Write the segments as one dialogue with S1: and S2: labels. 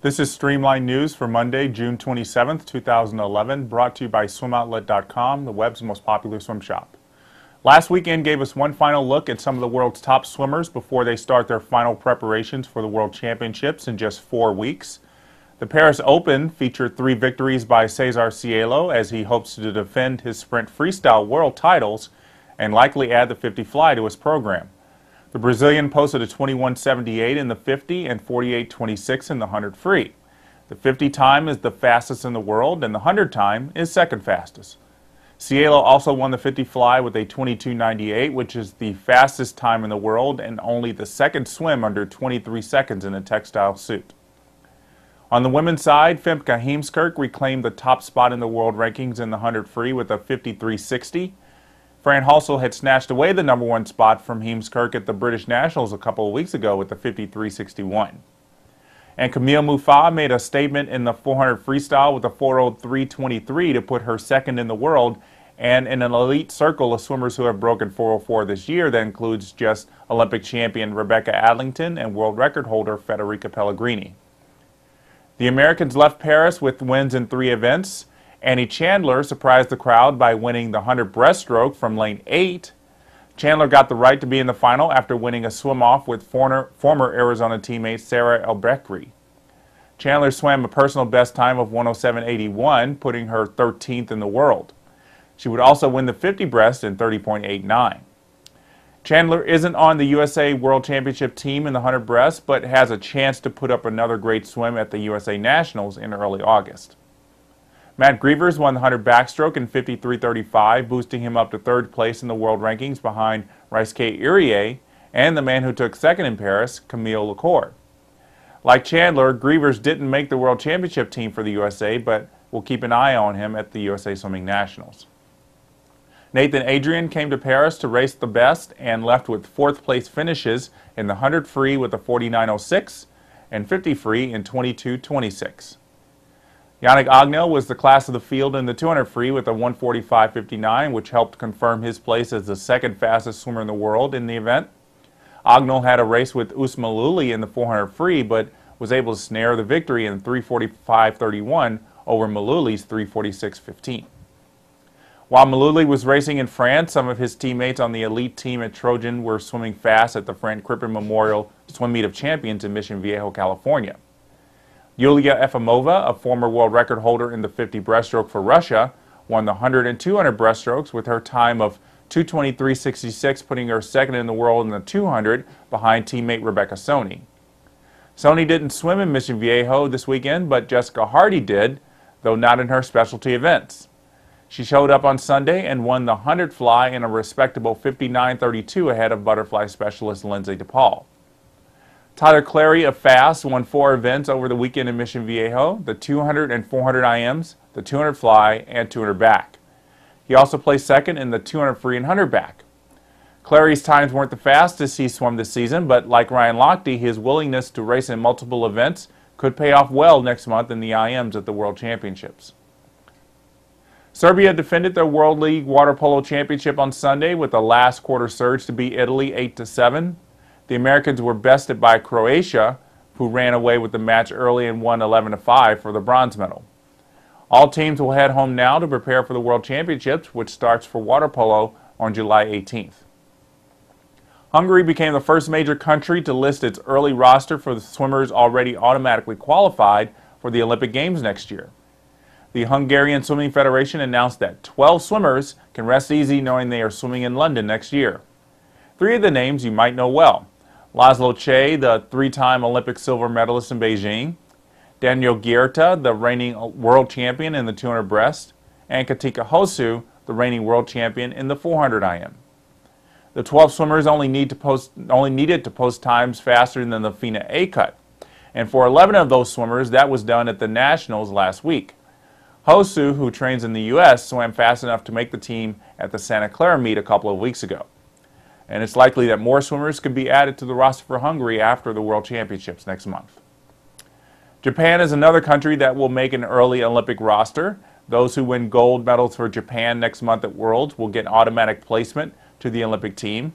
S1: This is Streamlined News for Monday, June 27th, 2011, brought to you by SwimOutlet.com, the web's most popular swim shop. Last weekend gave us one final look at some of the world's top swimmers before they start their final preparations for the World Championships in just 4 weeks. The Paris Open featured 3 victories by Cesar Cielo as he hopes to defend his sprint freestyle world titles and likely add the 50 fly to his program. The Brazilian posted a 21.78 in the 50 and 48.26 in the 100 free. The 50 time is the fastest in the world and the 100 time is second fastest. Cielo also won the 50 fly with a 22.98, which is the fastest time in the world and only the second swim under 23 seconds in a textile suit. On the women's side, Femke Heemskerk reclaimed the top spot in the world rankings in the 100 free with a 53.60. Fran had snatched away the #1 spot from Heemskerk at the British Nationals a couple of weeks ago with a 53.61. And Camille Muffat made a statement in the 400 freestyle with a 4:03.23 to put her second in the world and in an elite circle of swimmers who have broken 4:04 this year that includes just Olympic champion Rebecca Adlington and world record holder Federica Pellegrini. The Americans left Paris with wins in 3 events. Chandler surprised the crowd by winning the 100 breaststroke from lane 8. Chandler got the right to be in the final after winning a swim-off with former Arizona teammate Sarah Elbekri. Chandler swam a personal best time of 107.81, putting her 13th in the world. She would also win the 50 breast in 30.89. Chandler isn't on the USA World Championship team in the 100 breast, but has a chance to put up another great swim at the USA Nationals in early August. Matt Grevers won the 100 backstroke in 53.35, boosting him up to 3rd place in the world rankings behind Laszlo and the man who took 2nd in Paris, Camille Lacourt. Like Chandler, Grevers didn't make the World Championship team for the USA, but we'll keep an eye on him at the USA Swimming Nationals. Nathan Adrian came to Paris to race the best and left with 4th place finishes in the 100 free with a 49.06 and 50 free in 22.26. Yannick Agnel was the class of the field in the 200 free with a 1:45.59, which helped confirm his place as the 2nd fastest swimmer in the world in the event. Agnel had a race with Maluli in the 400 free, but was able to snare the victory in 3:45.31 over Maluli's 3:46.15. While Maluli was racing in France, some of his teammates on the elite team at Trojan were swimming fast at the Fran Crippen Memorial Swim Meet of Champions in Mission Viejo, California. Yulia Efimova, a former world record holder in the 50 breaststroke for Russia, won the 100 and 200 breaststrokes with her time of 2:23.66, putting her 2nd in the world in the 200 behind teammate Rebecca Soni. Soni didn't swim in Mission Viejo this weekend, but Jessica Hardy did, though not in her specialty events. She showed up on Sunday and won the 100 fly in a respectable 59.32 ahead of butterfly specialist Lindsay DePaul. Tyler Clary of Fast won 4 events over the weekend in Mission Viejo, the 200 and 400 IMs, the 200 fly, and 200 back. He also placed 2nd in the 200 free and 100 back. Clary's times weren't the fastest he swum this season, but like Ryan Lochte, his willingness to race in multiple events could pay off well next month in the IMs at the World Championships. Serbia defended their World League Water Polo Championship on Sunday with a last quarter surge to beat Italy 8-7. The Americans were bested by Croatia, who ran away with the match early and won 11-5 for the bronze medal. All teams will head home now to prepare for the World Championships, which starts for water polo on July 18th. Hungary became the first major country to list its early roster for the swimmers already automatically qualified for the Olympic Games next year. The Hungarian Swimming Federation announced that 12 swimmers can rest easy knowing they are swimming in London next year. 3 of the names you might know well: Laszlo Cseh, the 3-time Olympic silver medalist in Beijing; Daniel Gyurta, the reigning world champion in the 200 breast; and Katinka Hosszu, the reigning world champion in the 400 IM. The 12 swimmers only needed to post times faster than the FINA A cut, and for 11 of those swimmers, that was done at the Nationals last week. Hosszu, who trains in the U.S., swam fast enough to make the team at the Santa Clara meet a couple of weeks ago. And it's likely that more swimmers could be added to the roster for Hungary after the World Championships next month. Japan is another country that will make an early Olympic roster. Those who win gold medals for Japan next month at Worlds will get automatic placement to the Olympic team.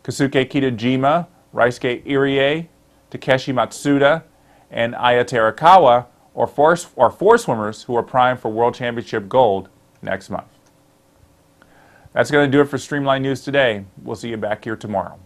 S1: Kosuke Kitajima, Raisuke Irie, Takeshi Matsuda, and Aya Terakawa are four swimmers who are primed for World Championship gold next month. That's going to do it for Streamlined News today. We'll see you back here tomorrow.